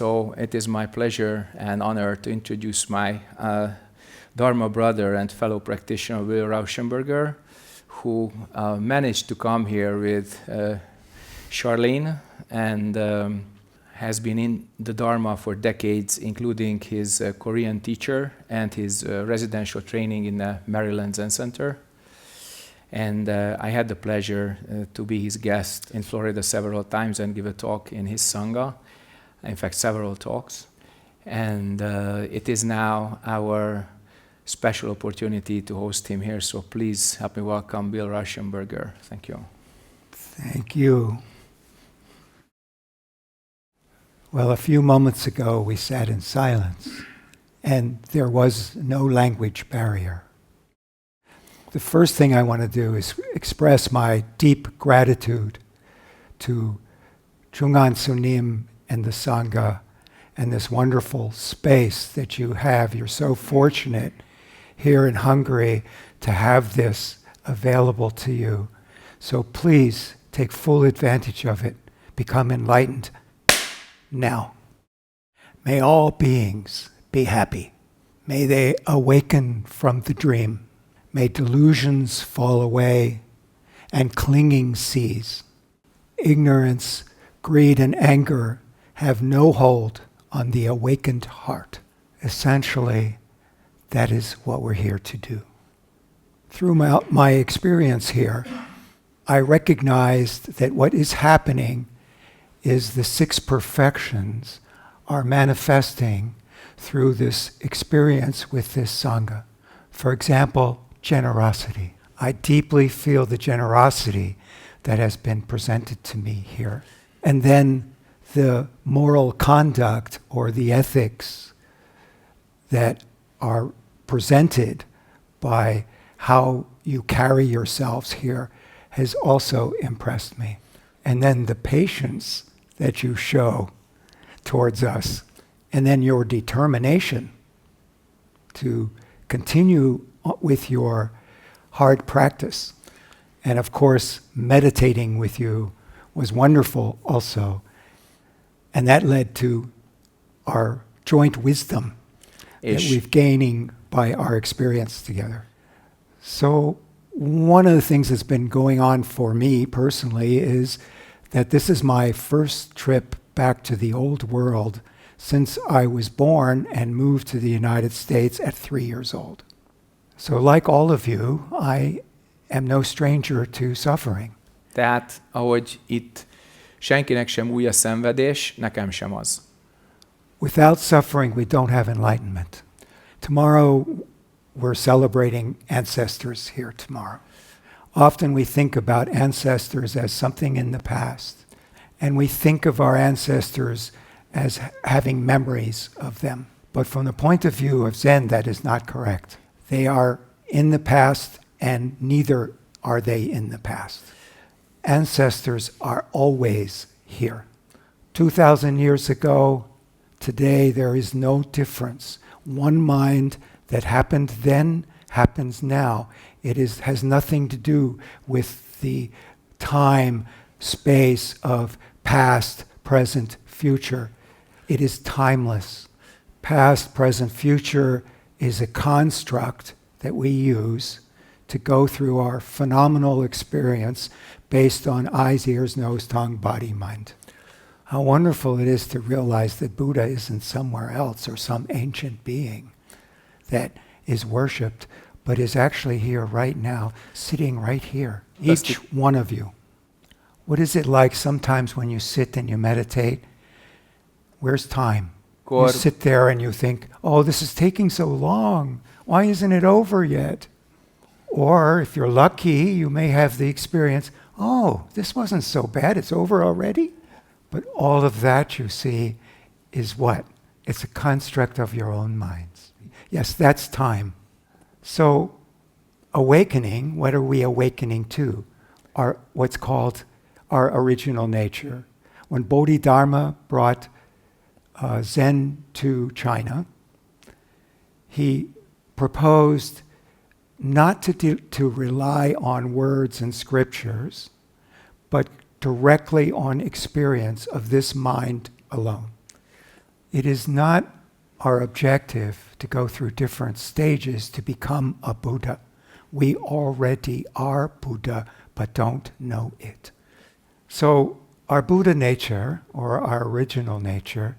So it is my pleasure and honor to introduce my Dharma brother and fellow practitioner, Will Rauschenberger, who managed to come here with Charlene and has been in the Dharma for decades, including his Korean teacher and his residential training in the Maryland Zen Center. And I had the pleasure to be his guest in Florida several times and give a talk in his Sangha. In fact, several talks. And it is now our special opportunity to host him here. So please help me welcome Bill Rauschenberger. Thank you. Thank you. Well, a few moments ago we sat in silence and there was no language barrier. The first thing I want to do is express my deep gratitude to Chong An Sunim and the Sangha and this wonderful space that you have. You're so fortunate here in Hungary to have this available to you. So please take full advantage of it. Become enlightened now. May all beings be happy. May they awaken from the dream. May delusions fall away and clinging cease. Ignorance, greed, and anger have no hold on the awakened heart. Essentially, that is what we're here to do. Through my experience here, I recognized that what is happening is the 6 perfections are manifesting through this experience with this Sangha. For example, generosity. I deeply feel the generosity that has been presented to me here. And then the moral conduct or the ethics that are presented by how you carry yourselves here has also impressed me. And then the patience that you show towards us, and then your determination to continue with your hard practice. And of course, meditating with you was wonderful also. And that led to our joint wisdom that we've gaining by our experience together. So one of the things that's been going on for me personally is that this is my first trip back to the old world since I was born and moved to the United States at 3 years old. So like all of you, I am no stranger to suffering. Tehát, ahogy itt senkinek sem új a szenvedés, nekem sem az. Without suffering, we don't have enlightenment. Tomorrow, we're celebrating ancestors here tomorrow. Often we think about ancestors as something in the past, and we think of our ancestors as having memories of them. But from the point of view of Zen, that is not correct. They are in the past, and neither are they in the past. Ancestors are always here. 2,000 years ago, today, there is no difference. One mind that happened then happens now. It has nothing to do with the time, space of past, present, future. It is timeless. Past, present, future is a construct that we use to go through our phenomenal experience based on eyes, ears, nose, tongue, body, mind. How wonderful it is to realize that Buddha isn't somewhere else or some ancient being that is worshipped, but is actually here right now, sitting right here, each one of you. What is it like sometimes when you sit and you meditate? Where's time? You sit there and you think, oh, this is taking so long. Why isn't it over yet? Or if you're lucky, you may have the experience, oh, this wasn't so bad, it's over already? But all of that, you see, is what? It's a construct of your own minds. Yes, that's time. So awakening, what are we awakening to? What's called our original nature. When Bodhidharma brought Zen to China, he proposed not to rely on words and scriptures, but directly on experience of this mind alone. It is not our objective to go through different stages to become a Buddha. We already are Buddha, but don't know it. So our Buddha nature, or our original nature,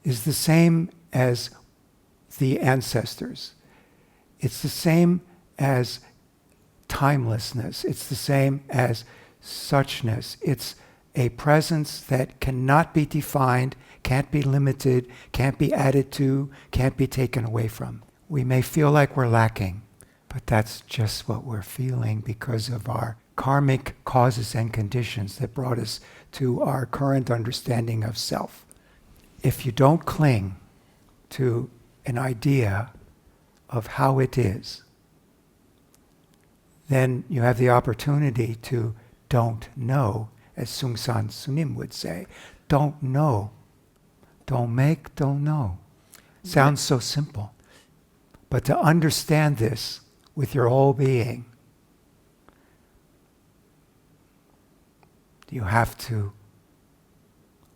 is the same as the ancestors. It's the same as timelessness. It's the same as suchness. It's a presence that cannot be defined, can't be limited, can't be added to, can't be taken away from. We may feel like we're lacking, but that's just what we're feeling because of our karmic causes and conditions that brought us to our current understanding of self. If you don't cling to an idea of how it is, then you have the opportunity to don't know, as Chong An Sunim would say. Don't know. Don't make, don't know. Sounds so simple. But to understand this with your whole being, you have to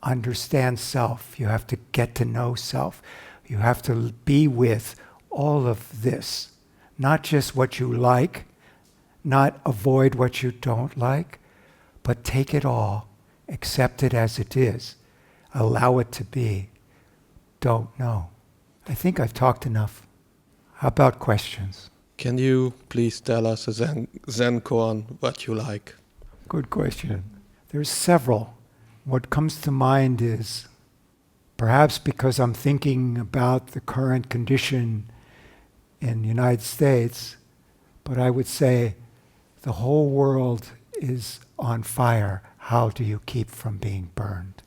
understand self. You have to get to know self. You have to be with all of this. Not just what you like, not avoid what you don't like, but take it all, accept it as it is, allow it to be. Don't know. I think I've talked enough. How about questions? Can you please tell us a Zen koan what you like? Good question. There's several. What comes to mind is, perhaps because I'm thinking about the current condition in the United States, but I would say the whole world is on fire. How do you keep from being burned?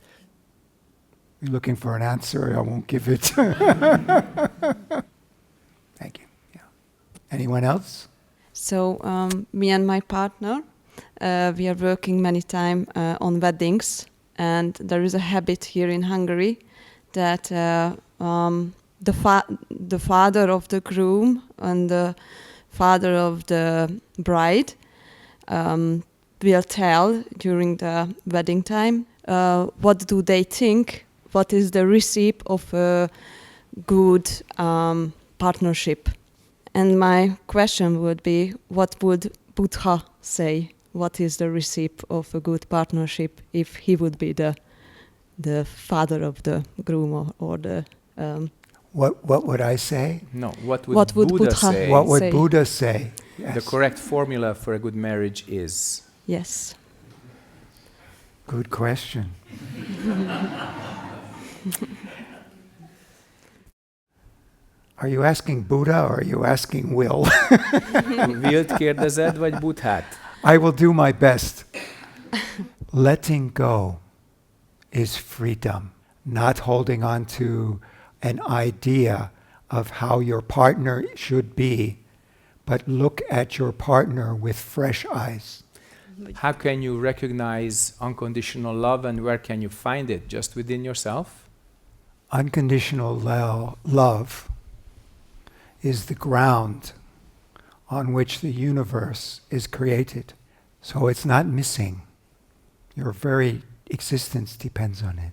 You're looking for an answer, I won't give it. Thank you. Yeah. Anyone else? So me and my partner, we are working many time on weddings, and there is a habit here in Hungary that the father of the groom and the father of the bride will tell during the wedding time what do they think, what is the recipe of a good partnership. And my question would be, what would Buddha say? What is the recipe of a good partnership if he would be the father of the groom or the... What would I say? No, what would Buddha say? What would Buddha say? Yes. The correct formula for a good marriage is? Yes. Good question. Are you asking Buddha or are you asking Will? Wilt kérdezed, vagy Buddhát? I will do my best. Letting go is freedom, not holding on to an idea of how your partner should be, but look at your partner with fresh eyes. How can you recognize unconditional love, and where can you find it? Just within yourself? Unconditional love is the ground on which the universe is created. So it's not missing. Your very existence depends on it.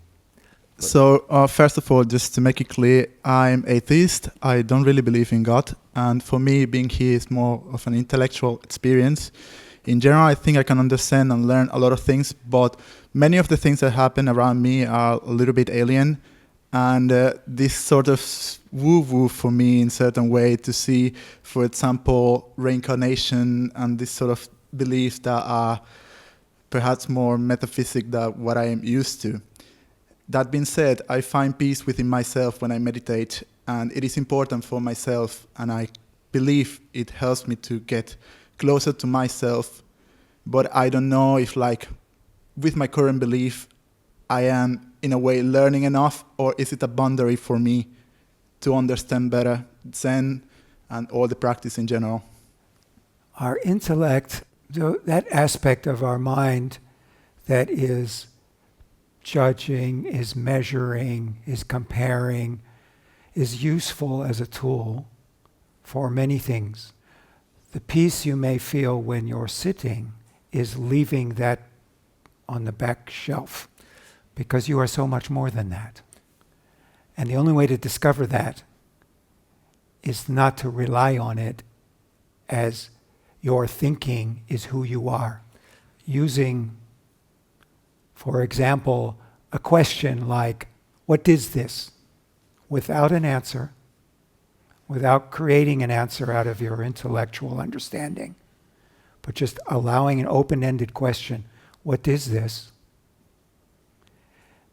So first of all, just to make it clear, I'm atheist. I don't really believe in God. And for me, being here is more of an intellectual experience. In general, I think I can understand and learn a lot of things, but many of the things that happen around me are a little bit alien. And this sort of woo-woo for me in certain way to see, for example, reincarnation and this sort of beliefs that are perhaps more metaphysic than what I am used to. That being said, I find peace within myself when I meditate, and it is important for myself, and I believe it helps me to get closer to myself. But I don't know if, like, with my current belief, I am in a way learning enough, or is it a boundary for me to understand better Zen and all the practice in general? Our intellect, that aspect of our mind that is judging, is measuring, is comparing, is useful as a tool for many things. The peace you may feel when you're sitting is leaving that on the back shelf, because you are so much more than that. And the only way to discover that is not to rely on it as your thinking is who you are. Using, for example, a question like, what is this? Without an answer, without creating an answer out of your intellectual understanding, but just allowing an open-ended question, what is this?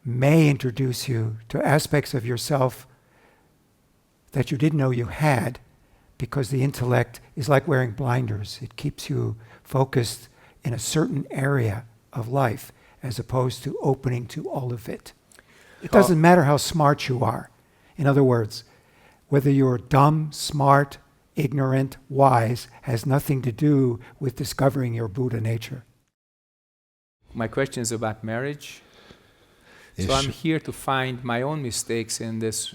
May introduce you to aspects of yourself that you didn't know you had, because the intellect is like wearing blinders. It keeps you focused in a certain area of life as opposed to opening to all of it. It doesn't matter how smart you are. In other words, whether you're dumb, smart, ignorant, wise, has nothing to do with discovering your Buddha nature. My question is about marriage. So I'm here to find my own mistakes in this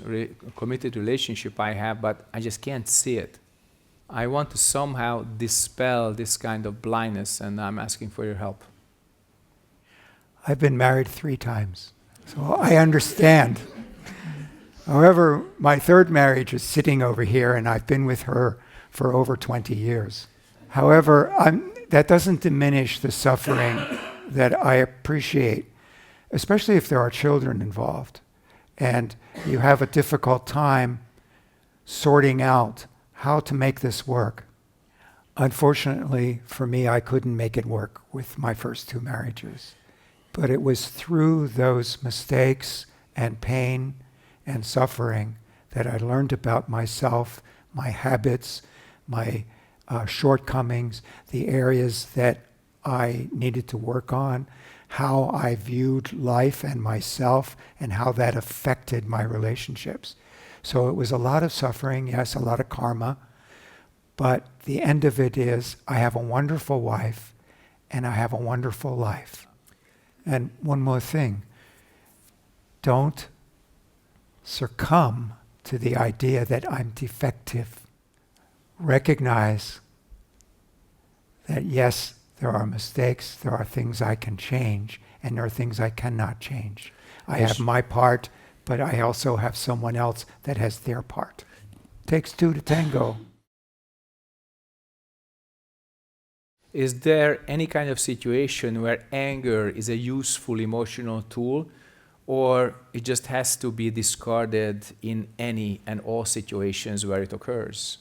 committed relationship I have, but I just can't see it. I want to somehow dispel this kind of blindness, and I'm asking for your help. I've been married 3 times, so I understand. However, my 3rd marriage is sitting over here, and I've been with her for over 20 years. However, that doesn't diminish the suffering that I appreciate, especially if there are children involved, and you have a difficult time sorting out how to make this work. Unfortunately, for me, I couldn't make it work with my first 2 marriages. But it was through those mistakes and pain and suffering that I learned about myself, my habits, my shortcomings, the areas that I needed to work on, how I viewed life and myself, and how that affected my relationships. So it was a lot of suffering, yes, a lot of karma, but the end of it is I have a wonderful wife and I have a wonderful life. And one more thing, don't succumb to the idea that I'm defective. Recognize that yes, there are mistakes, there are things I can change, and there are things I cannot change. I have my part, but I also have someone else that has their part. Takes 2 to tango. Is there any kind of situation where anger is a useful emotional tool, or it just has to be discarded in any and all situations where it occurs?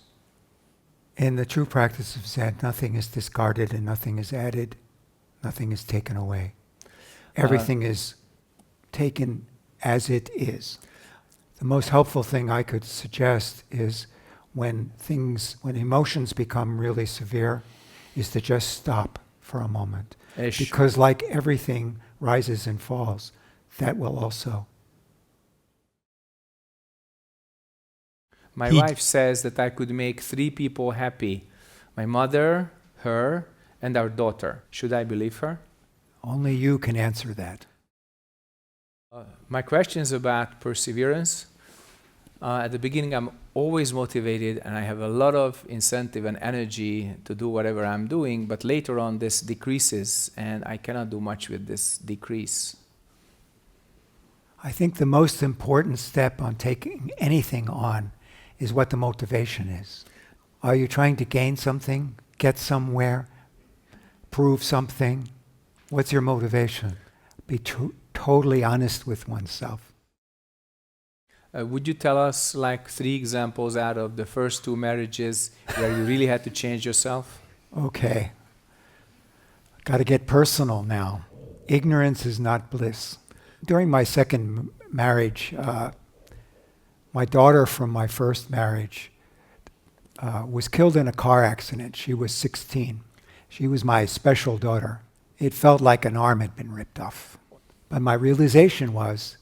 In the true practice of Zen, nothing is discarded and nothing is added, nothing is taken away. Everything is taken as it is. The most helpful thing I could suggest is when emotions become really severe, is to just stop for a moment. Because like everything rises and falls, that will also. My wife says that I could make 3 people happy. My mother, her, and our daughter. Should I believe her? Only you can answer that. My question is about perseverance. At the beginning, I'm always motivated and I have a lot of incentive and energy to do whatever I'm doing, but later on this decreases and I cannot do much with this decrease. I think the most important step on taking anything on is what the motivation is. Are you trying to gain something, get somewhere, prove something? What's your motivation? Be totally honest with oneself. Would you tell us like 3 examples out of the first 2 marriages where you really had to change yourself? Okay. Got to get personal now. Ignorance is not bliss. During my second marriage, my daughter from my first marriage was killed in a car accident. She was 16. She was my special daughter. It felt like an arm had been ripped off. But my realization was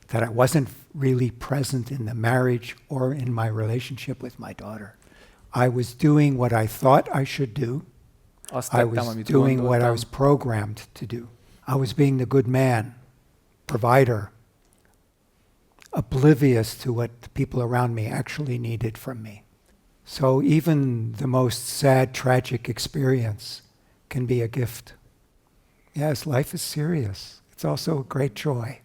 that I wasn't really present in the marriage or in my relationship with my daughter. I was doing what I thought I should do. I was doing what I was programmed to do. I was being the good man, provider, oblivious to what the people around me actually needed from me. So even the most sad, tragic experience can be a gift. Yes, life is serious. It's also a great joy.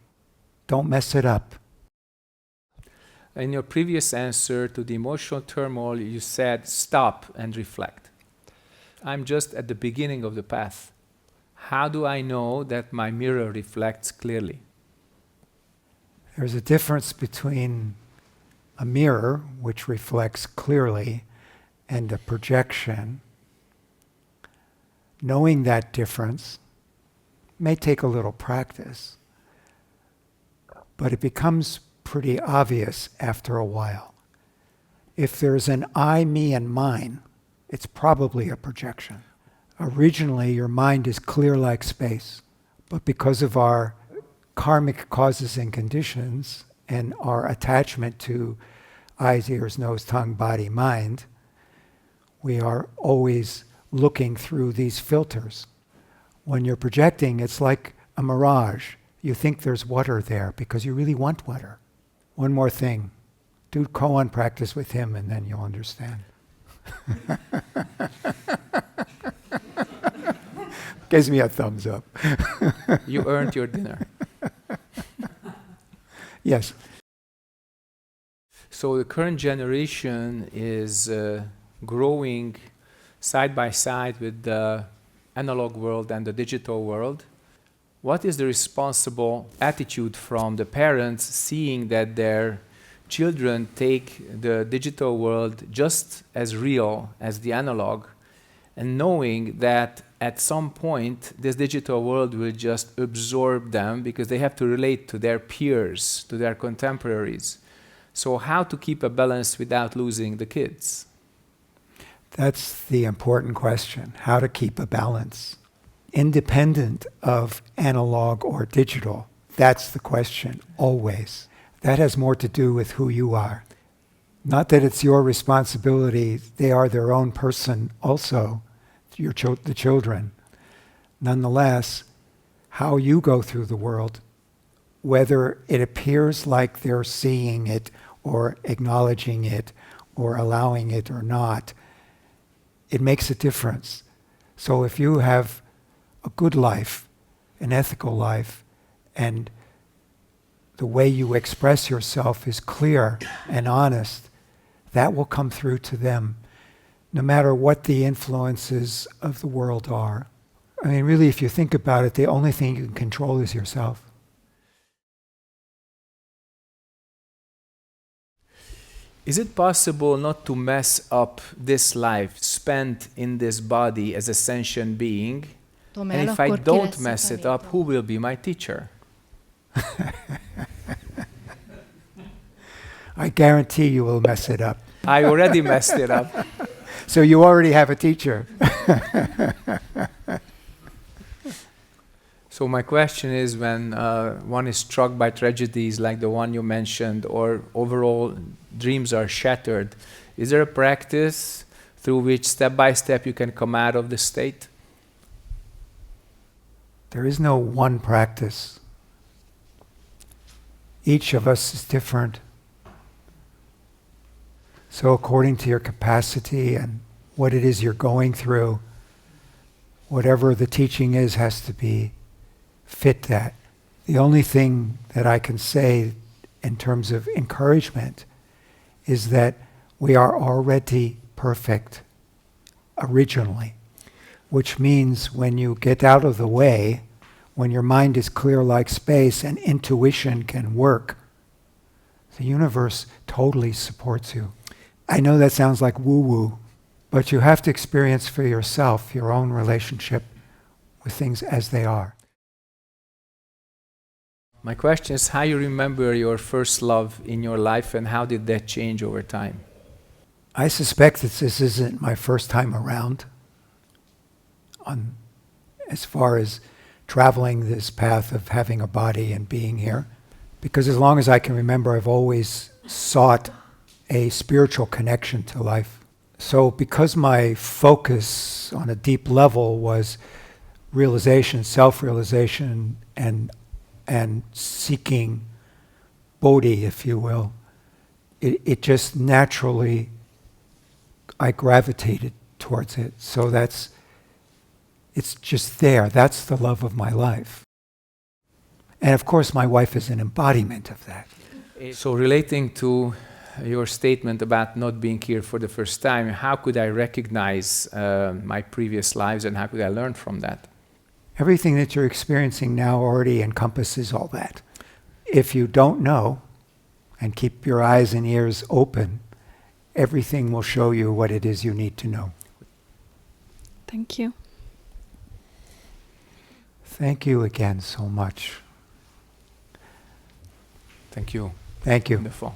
Don't mess it up. In your previous answer to the emotional turmoil, you said stop and reflect. I'm just at the beginning of the path. How do I know that my mirror reflects clearly? There's a difference between a mirror, which reflects clearly, and a projection. Knowing that difference may take a little practice, but it becomes pretty obvious after a while. If there's an I, me, and mine, it's probably a projection. Originally, your mind is clear like space, but because of our karmic causes and conditions and our attachment to eyes, ears, nose, tongue, body, mind, we are always looking through these filters. When you're projecting, it's like a mirage. You think there's water there because you really want water. One more thing. Do koan practice with him and then you'll understand. Gives me a thumbs up. You earned your dinner. Yes. So the current generation is growing side by side with the analog world and the digital world. What is the responsible attitude from the parents seeing that their children take the digital world just as real as the analog, and knowing that at some point this digital world will just absorb them because they have to relate to their peers, to their contemporaries? So how to keep a balance without losing the kids? That's the important question, how to keep a balance. Independent of analog or digital, that's the question, always. That has more to do with who you are. Not that it's your responsibility, they are their own person also, the children. Nonetheless, how you go through the world, whether it appears like they're seeing it or acknowledging it or allowing it or not, it makes a difference. So if you have a good life, an ethical life, and the way you express yourself is clear and honest, that will come through to them, no matter what the influences of the world are. I mean, really, if you think about it, the only thing you can control is yourself. Is it possible not to mess up this life spent in this body as a sentient being? And if I don't mess it up, who will be my teacher? I guarantee you will mess it up. I already messed it up. So you already have a teacher. So my question is, when one is struck by tragedies like the one you mentioned, or overall dreams are shattered, is there a practice through which step by step you can come out of the state? There is no one practice. Each of us is different. So according to your capacity and what it is you're going through, whatever the teaching is has to be fit that. The only thing that I can say in terms of encouragement is that we are already perfect originally, which means when you get out of the way, when your mind is clear like space and intuition can work, the universe totally supports you. I know that sounds like woo-woo, but you have to experience for yourself your own relationship with things as they are. My question is how you remember your first love in your life and how did that change over time? I suspect that this isn't my first time around as far as traveling this path of having a body and being here. Because as long as I can remember, I've always sought a spiritual connection to life. So because my focus on a deep level was realization, self-realization, and seeking bodhi, if you will, it just naturally, I gravitated towards it. So it's just there. That's the love of my life. And of course, my wife is an embodiment of that. So relating to your statement about not being here for the first time, how could I recognize my previous lives and how could I learn from that? Everything that you're experiencing now already encompasses all that. If you don't know, and keep your eyes and ears open, everything will show you what it is you need to know. Thank you. Thank you again so much. Thank you. Thank you. Wonderful.